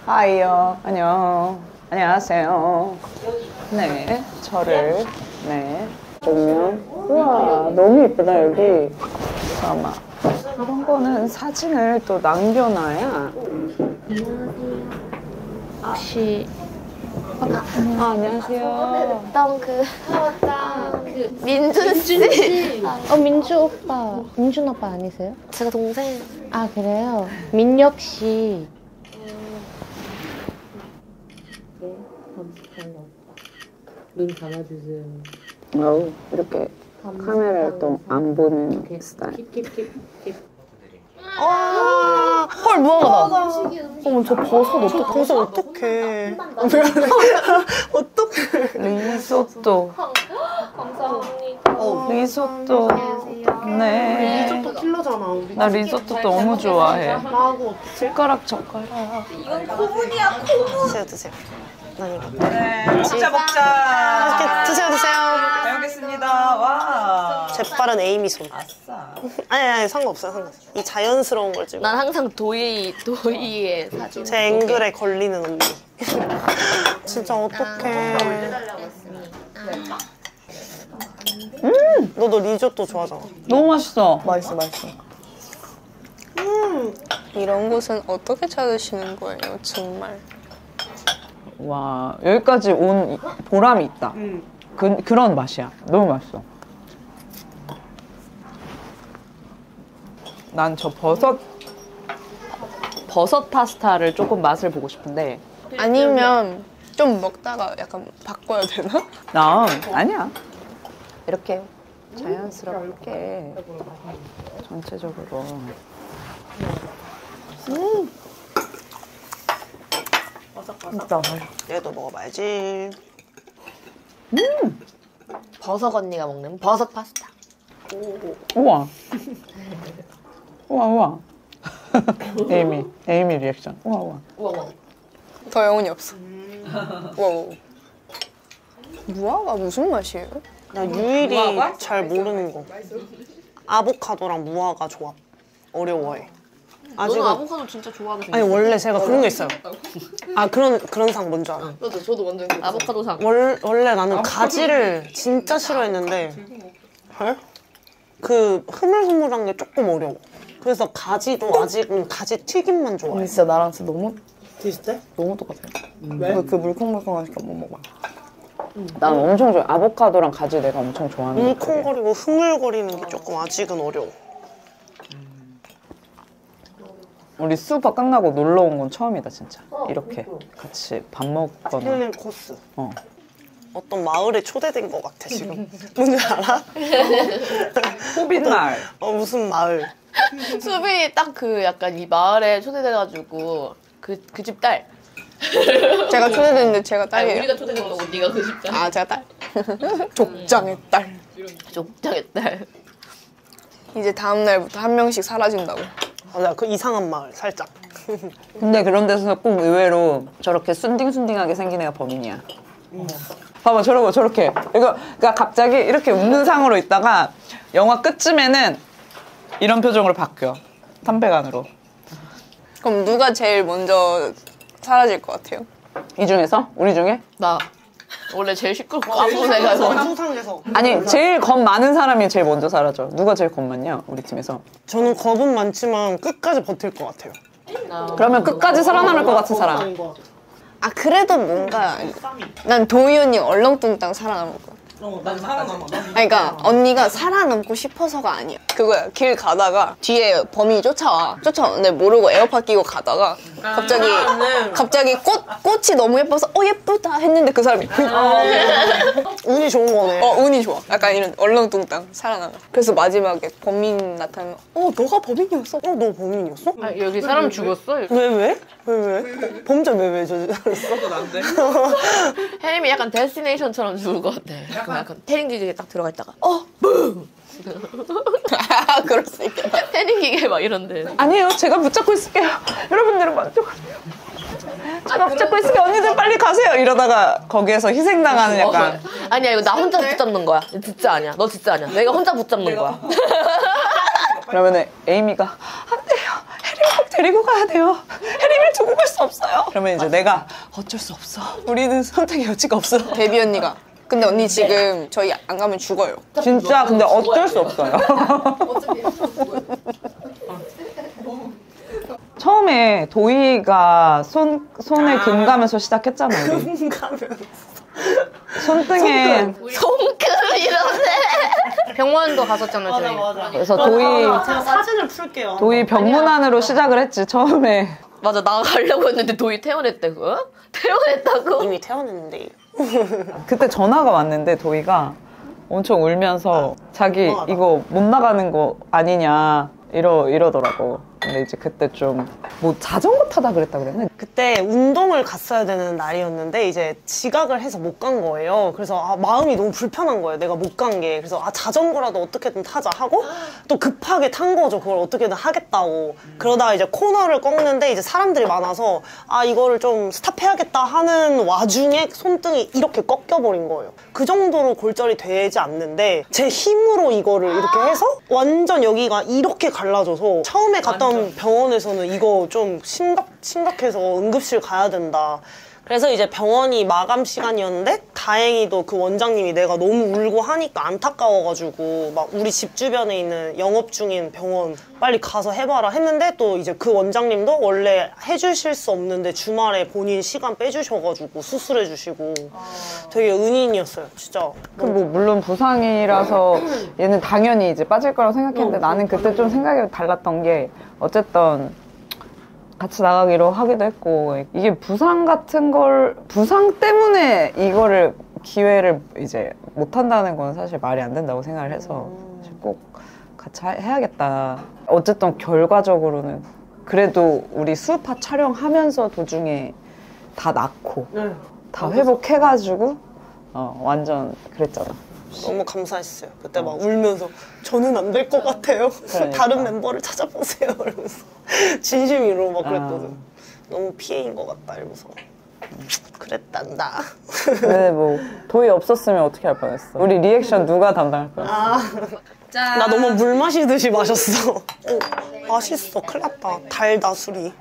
하이요. 안녕하세요. 네, 저를. 네. 보면. 우와, 너무 예쁘다, 여기. 잠깐만. 이런 거는 사진을 또 남겨놔야. 혹시 안녕하세요. 민준 씨. 민주 오빠. 민준 오빠 아니세요? 제가 동생. 아 그래요? 민혁 씨. 눈 감아주세요. 이렇게 카메라를 또 안 보는 스타일. 헐 무화과다. 어머 저 버섯 어떡해. 어떡해. 리소또. 감사합니다. 리소또. 네. 리조또 킬러잖아. 우리. 나 리소또 너무 좋아해. 나하고 숟가락 젓가락. 이건 코분이야, 코분. 드세요, 드세요. 네, 먹자. 맛있게 드세요. 잘 먹겠습니다. 와. 재빠른 에이미 손. 아싸. 아니, 상관없어요. 이 자연스러운 걸 찍어. 난 항상 도희의 사진. 제 앵글에 걸리는 언니. 진짜 어떡해. 너도 리조또 좋아하잖아. 너무 맛있어. 맛있어. 이런 곳은 어떻게 찾으시는 거예요, 정말? 와, 여기까지 온 보람이 있다. 그런 맛이야. 너무 맛있어. 난 저 버섯 파스타를 조금 맛을 보고 싶은데. 아니면 좀 먹다가 약간 바꿔야 되나? 나 아니야. 이렇게 자연스럽게 전체적으로. 진짜 얘도 먹어봐야지. 버섯 언니가 먹는 버섯 파스타. 우와. 에이미 리액션. 우와. 더 영혼이 없어. 와. 무화과 무슨 맛이에요? 나 유일이 잘 모르는 거. 아보카도랑 무화과 조합. 어려워해. 너는 아보카도 진짜 좋아하게 생겼어. 아니 원래 제가 그런 게 있어요. 아 그런 상 뭔지 알아? 저도 완전 아보카도 상. 원래 나는 가지를 진짜 싫어했는데 그 흐물흐물한 게 조금 어려워. 그래서 가지도 아직은 가지 튀김만 좋아해. 진짜 나랑 진짜 너무 비슷해? 너무 똑같아요. 왜? 그 물컹물컹하니까 못 먹어. 난 엄청 좋아해. 아보카도랑 가지 내가 엄청 좋아하는 거. 뭉컹거리고 흐물거리는 게 조금 아직은 어려워. 우리 수업 끝나고 놀러 온 건 처음이다 진짜. 이렇게 같이 밥 먹거나. 힐링 코스. 어떤 마을에 초대된 것 같아 지금. 뭔지 알아? 호빗마을. 무슨 마을? 수빈이 딱 그 약간 이 마을에 초대돼가지고 그 집 딸. 제가 초대됐는데 제가 아니 딸이에요. 우리가 초대된 거고 네가 그 집 딸. 아 제가 딸. 족장의 딸. 족장의 딸. 이제 다음 날부터 한 명씩 사라진다고. 맞아, 그 이상한 마을 살짝. 근데 그런 데서 꼭 의외로 저렇게 순딩순딩하게 생긴 애가 범인이야. 봐봐 저렇게. 그러니까 갑자기 이렇게 웃는 상으로 있다가 영화 끝쯤에는 이런 표정으로 바뀌어. 담배간으로. 그럼 누가 제일 먼저 사라질 것 같아요? 이 중에서? 우리 중에? 나 원래 제일 시끄럽고 아픈 애가 수상해서. 아니 제일 겁 많은 사람이 제일 먼저 사라져. 누가 제일 겁 많냐 우리 팀에서? 저는 겁은 많지만 끝까지 버틸 것 같아요. 그러면 끝까지 살아남을 것 같은 사람. 아 그래도 뭔가 난 도희 언니 얼렁뚱땅 살아남을 거야. 난 살아남아. 그러니까 언니가 살아남고 싶어서가 아니야. 그거야. 길 가다가 뒤에 범인이 쫓아오는데 모르고 에어팟 끼고 가다가 갑자기 꽃이 너무 예뻐서 예쁘다 했는데 그 사람이 운이 좋은 거네. 운이 좋아. 약간 이런 얼렁뚱땅 살아남아. 그래서 마지막에 범인 나타나면 너가 범인이었어? 너 범인이었어? 아, 여기 사람 죽었어? 왜? 범죄 왜 저질렀어? 혜림이 약간 데스티네이션처럼 죽을 것 같아. 약간 태닝 기계에 딱 들어가 있다가 뿡! 그럴 수 있겠다. 태닝 기계 막 이런데. 아니에요. 제가 붙잡고 있을게요. 여러분들은 만족하세요. 제가 붙잡고 있을게요. 언니들 빨리 가세요. 이러다가 거기에서 희생당하는 약간. 아니야 이거 나 혼자 붙잡는 거야. 진짜 아니야. 너 진짜 아니야. 내가 혼자 붙잡는 거야. 그러면은 에이미가 안 돼요. 혜림이 데리고 가야 돼요. 혜림을 두고 갈 수 없어요. 그러면 이제 내가 어쩔 수 없어. 우리는 선택의 여지가 없어. 데뷔 언니가. 근데 언니 지금 저희 안 가면 죽어요. 진짜 근데 어쩔 수 없어요. 처음에 도희가 손에 금 가면서 시작했잖아요. 금 가면서. 손등에 손금이라네. 병원도 갔었잖아요, 저희. 맞아. 그래서 도희 제가 사진을 풀게요. 도희 병문안으로 시작을 했지 처음에. 맞아, 나가려고 했는데 도희 퇴원했다고? 퇴원했다고? 이미 퇴원했는데. 그때 전화가 왔는데 도희가 엄청 울면서 자기 이거 못 나가는 거 아니냐 이러더라고. 근데 이제 그때 좀 뭐 자전거 타다 그랬다 그랬나? 그때 운동을 갔어야 되는 날이었는데 이제 지각을 해서 못 간 거예요. 그래서 마음이 너무 불편한 거예요. 내가 못 간 게. 그래서 자전거라도 어떻게든 타자 하고 또 급하게 탄 거죠. 그걸 어떻게든 하겠다고. 그러다가 이제 코너를 꺾는데 이제 사람들이 많아서 이거를 좀 스탑해야겠다 하는 와중에 손등이 이렇게 꺾여버린 거예요. 그 정도로 골절이 되지 않는데 제 힘으로 이거를 이렇게 해서 완전 여기가 이렇게 갈라져서 처음에 갔던 병원에서는 이거 좀 심각해서 응급실 가야 된다. 그래서 이제 병원이 마감 시간이었는데 다행히도 그 원장님이 내가 너무 울고 하니까 안타까워가지고 막 우리 집 주변에 있는 영업 중인 병원 빨리 가서 해봐라 했는데 또 이제 그 원장님도 원래 해주실 수 없는데 주말에 본인 시간 빼주셔가지고 수술해주시고 되게 은인이었어요, 진짜. 그 뭐 물론 부상이라서 얘는 당연히 이제 빠질 거라고 생각했는데 나는 그때 좀 생각이 달랐던 게 어쨌든 같이 나가기로 하기도 했고 이게 부상 때문에 이거를 기회를 이제 못 한다는 건 사실 말이 안 된다고 생각을 해서 꼭 같이 해야겠다. 어쨌든 결과적으로는 그래도 우리 수우파 촬영하면서 도중에 다 낫고 다 회복해가지고 완전 그랬잖아. 너무 감사했어요. 그때 막 울면서 저는 안 될 것 같아요. 그러니까. 다른 멤버를 찾아보세요. 이러면서 진심으로 막 그랬거든. 너무 피해인 것 같다 이러면서 그랬단다. 근데 뭐 도희 없었으면 어떻게 할 뻔했어. 우리 리액션 누가 담당할 뻔했어. 나 너무 물 마시듯이 마셨어. 맛있어. 큰일 났다. 달다 술이.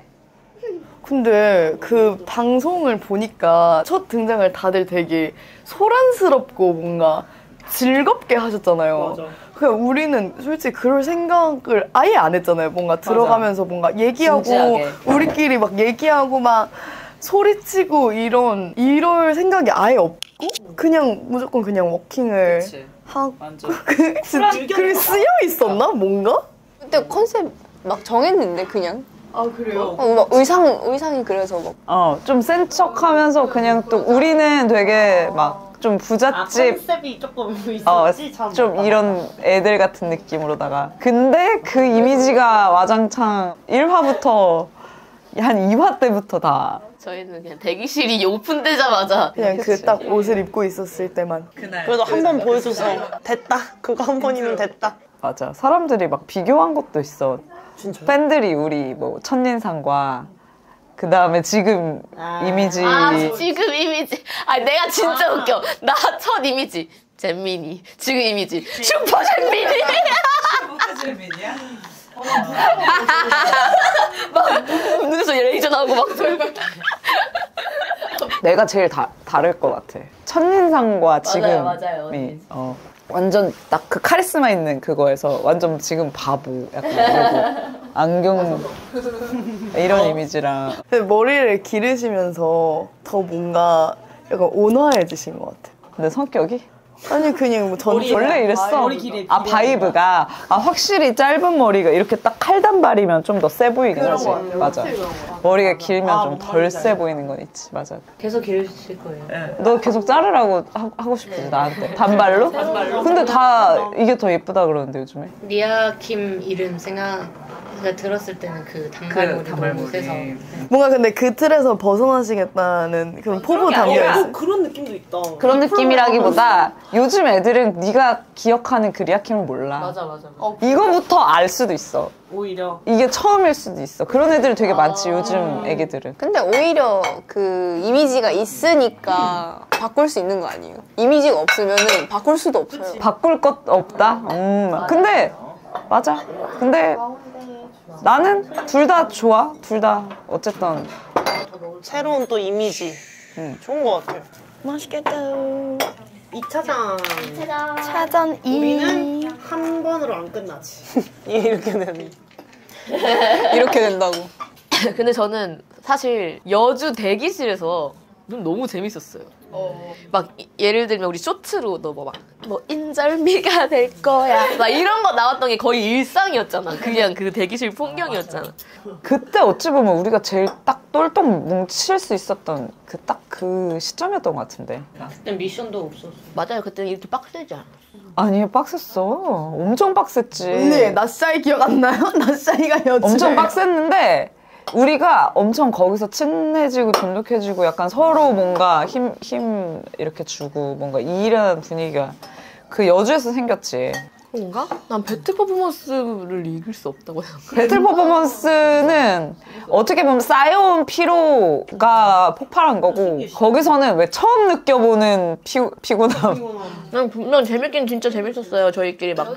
근데 그 방송을 보니까 첫 등장을 다들 되게 소란스럽고 뭔가 즐겁게 하셨잖아요. 맞아. 그냥 우리는 솔직히 그럴 생각을 아예 안 했잖아요. 뭔가 들어가면서 뭔가 얘기하고 진지하게. 우리끼리 막 얘기하고 막 소리치고 이럴 생각이 아예 없고 그냥 무조건 그냥 워킹을 하고 그게 쓰여 있었나 뭔가? 그때 컨셉 막 정했는데 그냥. 아 그래요? 막 의상이 그래서 막. 좀 센 척하면서 그냥 또 우리는 되게 막 좀 부잣집 컨셉이 조금 있었지 좀 이런 애들 같은 느낌으로다가 근데 그 이미지가 와장창 1화부터 한 2화 때부터 다 저희는 그냥 대기실이 오픈되자마자 그냥 그 딱 옷을 입고 있었을 때만 그래도 한 번 보여줘서 됐다. 그거 한 번이면 됐다. 맞아. 사람들이 막 비교한 것도 있어. 진짜요? 팬들이 우리 뭐 첫인상과 그 다음에 지금 이미지. 지금 이미지. 내가 진짜 웃겨. 나 첫 이미지 잼민이. 지금 이미지 슈퍼 잼민이. 슈퍼 잼민이야? 막 눈에서 레이저 나오고 막. 내가 제일 다를 것 같아. 첫인상과 지금이. 맞아요. 완전 딱 그 카리스마 있는 그거에서 완전 지금 바보 약간 이러고 안경 이런 이미지랑 머리를 기르시면서 더 뭔가 약간 온화해지신 것 같아요. 근데 성격이? 아니 그냥 뭐 원래 이랬어. 바이브가 확실히 짧은 머리가 이렇게 딱 칼단발이면 좀 더 세 보이긴 하지. 맞아. 머리가 길면 좀 덜 세 보이는 건 있지. 맞아. 계속 기르실 거예요. 너 계속 자르라고 하고 싶지 나한테. 단발로? 근데 다 이게 더 예쁘다 그러는데 요즘에. 리아 킴 이름 들었을 때는 그 단발머리 너무 세서 뭔가 근데 그 틀에서 벗어나시겠다는 그런 포부 담겨있어요. 그런 느낌도 있다. 그런 느낌이라기보다 요즘 애들은 네가 기억하는 그 리아킴을 몰라. 맞아. 이거부터 알 수도 있어. 오히려 이게 처음일 수도 있어. 그런 애들이 되게 많지 요즘 애기들은. 근데 오히려 그 이미지가 있으니까 바꿀 수 있는 거 아니에요? 이미지가 없으면은 바꿀 수도 없어요. 바꿀 것 없다? 근데 맞아. 근데 나는 둘 다 좋아. 둘 다 어쨌든 새로운 또 이미지. 좋은 것 같아요. 맛있겠다. 2차전. 차전 2. 우리는 한 번으로 안 끝나지. 이렇게 되면. 이렇게 된다고. 근데 저는 사실 여주 대기실에서 너무 재밌었어요. 막 예를 들면 우리 쇼츠로 뭐 인절미가 될 거야 막 이런 거 나왔던 게 거의 일상이었잖아. 그냥 그 대기실 풍경이었잖아. 그때 어찌 보면 우리가 제일 딱 똘똘 뭉칠 수 있었던 그 시점이었던 것 같은데. 그때 미션도 없었어. 맞아요. 그때는 이렇게 빡세지 않아. 아니 빡셌어. 엄청 빡셌지. 언니 낮사이 기억 안 나요? 낮사이가 여주. 엄청 빡셌는데 우리가 엄청 거기서 친해지고 돈독해지고 약간 서로 뭔가 힘 이렇게 주고 뭔가 이런 분위기가 그 여주에서 생겼지. 그런가? 난 배틀 퍼포먼스를 이길 수 없다고 생각해. 배틀 퍼포먼스는 어떻게 보면 쌓여온 피로가 폭발한 거고 거기서는 왜 처음 느껴보는 피곤함. 난 재밌긴 진짜 재밌었어요. 저희끼리 막.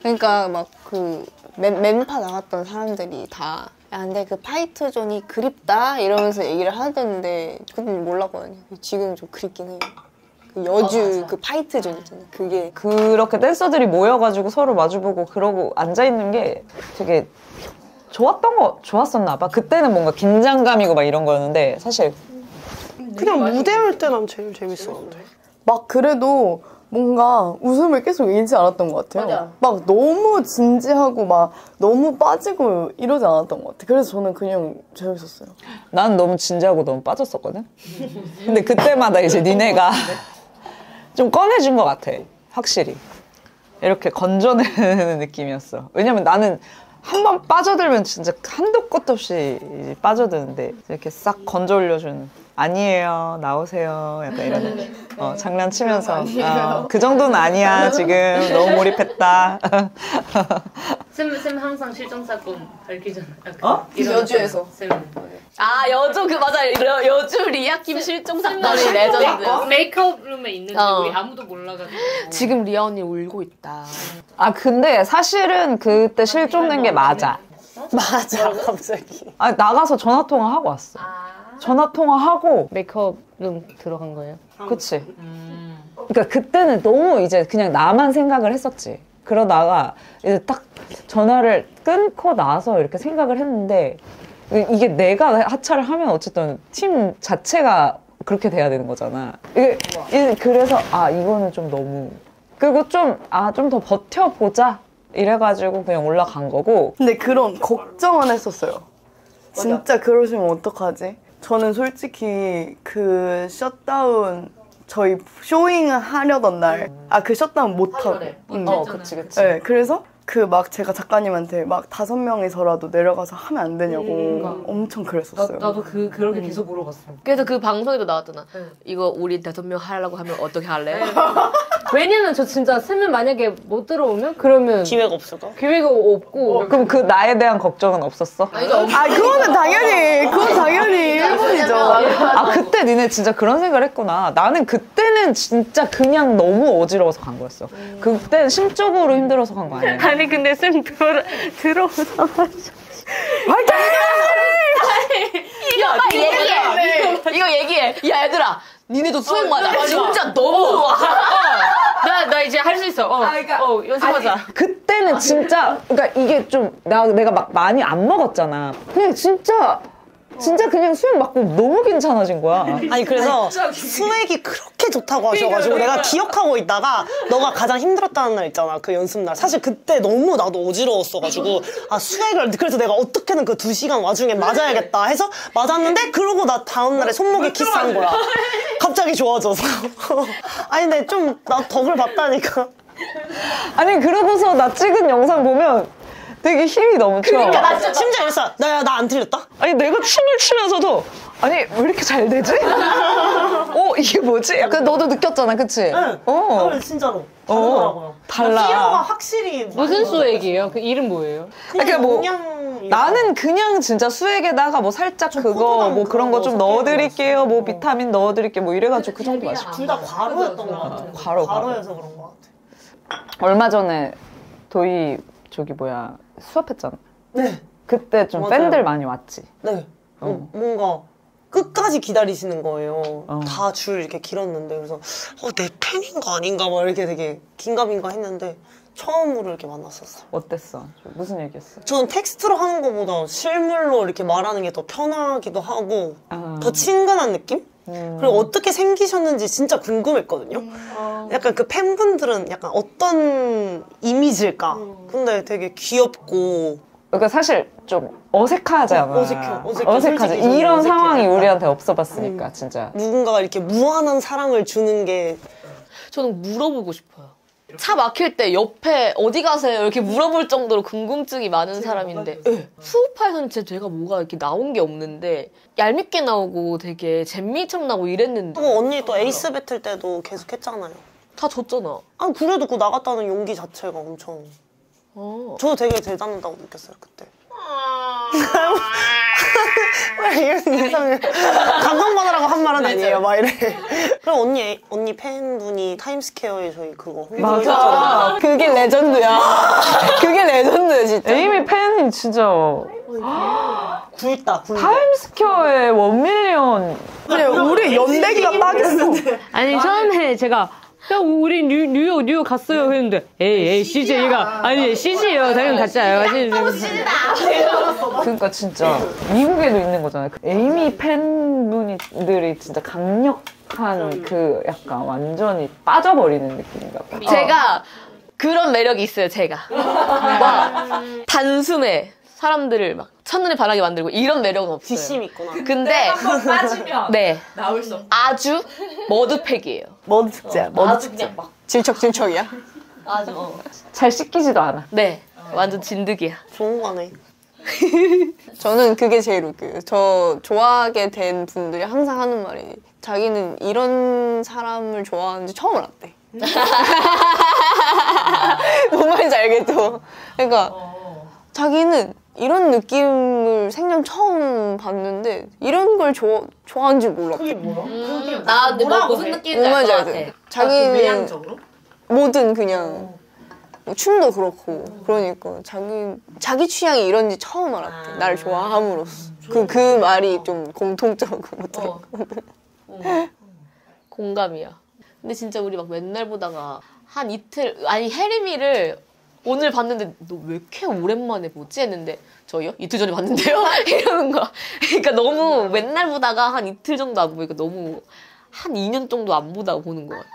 그러니까 막 그 맨파 나갔던 사람들이 다 야, 근데 그 파이트 존이 그립다 이러면서 얘기를 하던데 그건 몰랐거든요. 지금 좀 그립긴 해요. 그 여주 그 파이트 존 있잖아요. 그게 그렇게 댄서들이 모여가지고 서로 마주보고 그러고 앉아있는 게 되게 좋았었나 봐. 그때는 뭔가 긴장감이고 막 이런 거였는데 사실 그냥 무대 할 때 난 제일 재밌었는데. 막 그래도 뭔가 웃음을 계속 잃지 않았던 것 같아요. 맞아. 막 너무 진지하고 막 너무 빠지고 이러지 않았던 것 같아요. 그래서 저는 그냥 재밌었어요. 난 너무 진지하고 너무 빠졌었거든. 근데 그때마다 이제 니네가 좀 꺼내준 것 같아. 확실히 이렇게 건져내는 느낌이었어. 왜냐면 나는 한 번 빠져들면 진짜 한도 끝도 없이 이제 빠져드는데 이렇게 싹 건져 올려주는 아니에요 나오세요 약간 이런 장난치면서 그 정도는 아니야 지금 너무 몰입했다. 쌤 항상 실종 사건 밝히잖아. 여주에서. 아 여주 그 맞아. 여주 리아킴 실종 사건이 레전드. 메이크업 룸에 있는데 우리 아무도 몰라가지고. 지금 리아 언니 울고 있다. 아 근데 사실은 그때 실종된 게 맞아. 맞아, 갑자기. 아 나가서 전화통화하고 왔어. 전화통화하고 메이크업 룸 들어간 거예요? 그치. 그러니까 그때는 너무 이제 그냥 나만 생각을 했었지. 그러다가 이제 딱 전화를 끊고 나서 이렇게 생각을 했는데 이게 내가 하차를 하면 어쨌든 팀 자체가 그렇게 돼야 되는 거잖아. 그래서 이거는 좀 너무 그리고 좀 더 버텨보자 이래가지고 그냥 올라간 거고. 근데 그런 걱정은 했었어요. 진짜 그러시면 어떡하지? 저는 솔직히 그 셧다운 저희 쇼잉을 하려던 날 그 셧다운 못하고 그치. 네, 그래서 그 막 제가 작가님한테 막 5명이서라도 내려가서 하면 안 되냐고 엄청 그랬었어요. 나도 그렇게 계속 물어봤어. 그래서 그 방송에도 나왔잖아. 이거 우리 5명 하려고 하면 어떻게 할래? 왜냐면 저 진짜 쌤은 만약에 못 들어오면 그러면 기회가 없을까? 기회가 없고 그럼 그 나에 대한 걱정은 없었어? 그건 당연히 일본이죠. 그때 니네 진짜 그런 생각을 했구나. 나는 그때는 진짜 그냥 너무 어지러워서 간 거였어. 그때는 심적으로 힘들어서 간 거 아니야. 아니 근데 쌤 들어오자마자 이거 얘기해. 야 얘들아, 니네도 수행 맞아. 진짜 너무 좋아. 나 이제 할 수 있어. 연습하자. 그때는 진짜 그러니까 이게 좀 내가 막 많이 안 먹었잖아. 그냥 진짜 그냥 수행 맞고 너무 괜찮아진 거야. 아니 그래서 수액이 그렇게 좋다고 하셔가지고 내가 기억하고 있다가 너가 가장 힘들었다는 날 있잖아, 그 연습날. 사실 그때 너무 나도 어지러웠어가지고 수액을 그래서 내가 어떻게든 그 2시간 와중에 맞아야겠다 해서 맞았는데 그러고 나 다음날에 손목에 키스한 거야. 갑자기 좋아져서. 아니 근데 좀 나 덕을 봤다니까. 아니 그러고서 나 찍은 영상 보면 되게 힘이 넘쳐. 그러니까 나 진짜 심지어 이랬어. 나 안 틀렸다? 아니 내가 춤을 추면서도 아니 왜 이렇게 잘 되지? 이게 뭐지? 약간 너도 느꼈잖아, 그치? 응. 진짜로 다르더라고요. 달라. 피로가 확실히 무슨 수액이에요? 그 이름 뭐예요? 그러니까 뭐 나는 그냥 진짜 수액에다가 뭐 살짝 그거 뭐 그런 거 좀 넣어드릴게요, 뭐 비타민 넣어드릴게요, 뭐 이래가지고 그 정도 마시고. 둘 다 과로였던 것 같아. 과로여서 그런 것 같아. 얼마 전에 도희 수업했잖아. 네. 그때 좀 맞아요. 팬들 많이 왔지. 네. 뭔가 끝까지 기다리시는 거예요. 다 줄 이렇게 길었는데 그래서 내 팬인 거 아닌가 막 이렇게 되게 긴가민가 했는데 처음으로 이렇게 만났었어요. 어땠어? 무슨 얘기였어? 저는 텍스트로 하는 것보다 실물로 이렇게 말하는 게 더 편하기도 하고 더 친근한 느낌? 그리고 어떻게 생기셨는지 진짜 궁금했거든요. 약간 그 팬분들은 약간 어떤 이미지일까? 근데 되게 귀엽고 그러니까 사실 좀 어색하잖아. 어색하지. 어색하지. 솔직히 이런 어색해. 상황이 우리한테 없어봤으니까 진짜. 누군가가 이렇게 무한한 사랑을 주는 게 저는 물어보고 싶어요. 차 막힐 때 옆에 어디 가세요? 이렇게 물어볼 정도로 궁금증이 많은 사람인데 수우파에서는 진짜 제가 뭐가 이렇게 나온 게 없는데 얄밉게 나오고 되게 잼미처럼 나오고 이랬는데 또 언니 또 에이스 배틀 때도 계속 했잖아요. 다 졌잖아. 아 그래도 그 나갔다는 용기 자체가 엄청 저도 되게 대단하다고 느꼈어요 그때. 왜 이런 이상해. 감동받으라고 한 말은 아니에요 막 이래. 그럼 언니 팬분이 타임스퀘어에 저희 그거 맞아. 그게 레전드야. 그게 레전드야 진짜. 에이미 팬이 진짜 굵다. 타임스퀘어에 1밀리언. 그래 우리 연대기가 딱있어. 아니 처음에 제가 형 우리 뉴욕 갔어요 했는데 에이 CJ가 아니 CJ요 당연히 같이 와요. 그러니까 진짜 미국에도 있는 거잖아요. 그 에이미 팬분들이 진짜 강력한 그 약간 완전히 빠져버리는 느낌인가 봐. 제가 그런 매력이 있어요. 제가 막 단숨에 사람들을 막 첫눈에 반하게 만들고 이런 매력은 없어요. 뒷심 있구나. 근데 빠지면 네 나올 수 없어. 아주 머드팩이에요. 머드 축제야. 머드 축제. 그냥 막 질척질척이야. 아주 잘 씻기지도 않아. 네 완전 진드기야. 좋은 거네. 저는 그게 제일 웃겨요. 저 좋아하게 된 분들이 항상 하는 말이 자기는 이런 사람을 좋아하는지 처음 알았대. 뭔 말인지 알겠죠? 그러니까 자기는 이런 느낌을 생전 처음 봤는데 이런 걸 좋아하는지 몰랐대. 그게 뭐야? 나 근데 뭐 무슨 느낌인지 뭔 알 말인지 것 알지? 같아. 자기는 외향적으로? 뭐든 그냥 뭐 춤도 그렇고 그러니까 자기 취향이 이런지 처음 알았대. 나를 좋아함으로써. 그 말이 좀 공통적으로 공감이야. 근데 진짜 우리 막 맨날 보다가 한 이틀 아니 혜림이를 오늘 봤는데 너 왜 이렇게 오랜만에 보지? 했는데 저희요? 이틀 전에 봤는데요? 이러는 거야. 그러니까 너무 맨날 보다가 한 이틀 정도 안 보니까 너무 한 2년 정도 안 보다가 보는 것 같아.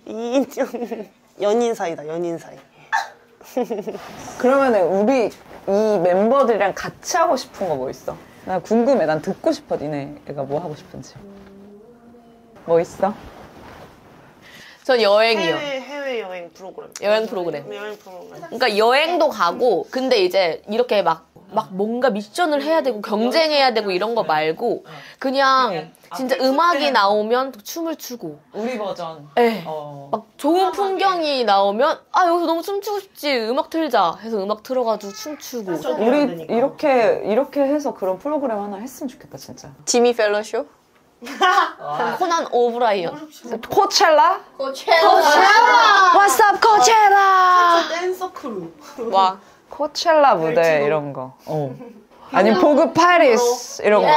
2년 연인 사이다 연인 사이. 그러면은 우리 이 멤버들이랑 같이 하고 싶은 거 뭐 있어? 나 궁금해. 난 듣고 싶어. 니네가 뭐 하고 싶은지. 뭐 있어? 전 여행이요. 해외 여행 프로그램. 여행 프로그램. 여행 프로그램. 그러니까 여행도 가고 근데 이제 이렇게 막 뭔가 미션을 해야 되고 경쟁해야 되고 이런 거 말고 그냥 진짜 음악이 나오면 춤을 추고 우리 버전. 네. 막 좋은 풍경이 나오면 아 여기서 너무 춤추고 싶지 음악 틀자 해서 음악 틀어가지고 춤추고 우리 이렇게 해서 그런 프로그램 하나 했으면 좋겠다 진짜. 지미 펠런 쇼? 코난 오브라이언 코첼라? What's up, 코첼라? 댄서 크루. 와. 코첼라 무대 이런 거. 아니 보그 파리스 이런 거.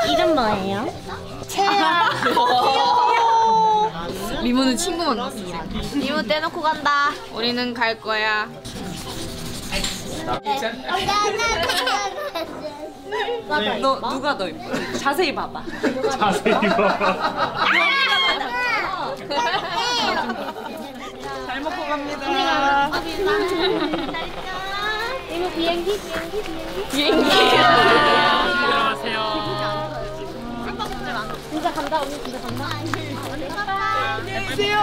이름 뭐예요? 미모는 친구만 났습니다. 미모 떼놓고 간다. 우리는 갈 거야. 너 누가 더 예뻐? 자세히 봐봐. 자세히 봐봐. 잘 먹고 갑니다. 이모 비행기. 안녕하세요. 진짜 간다 언니 진짜 간다. 안녕하세요.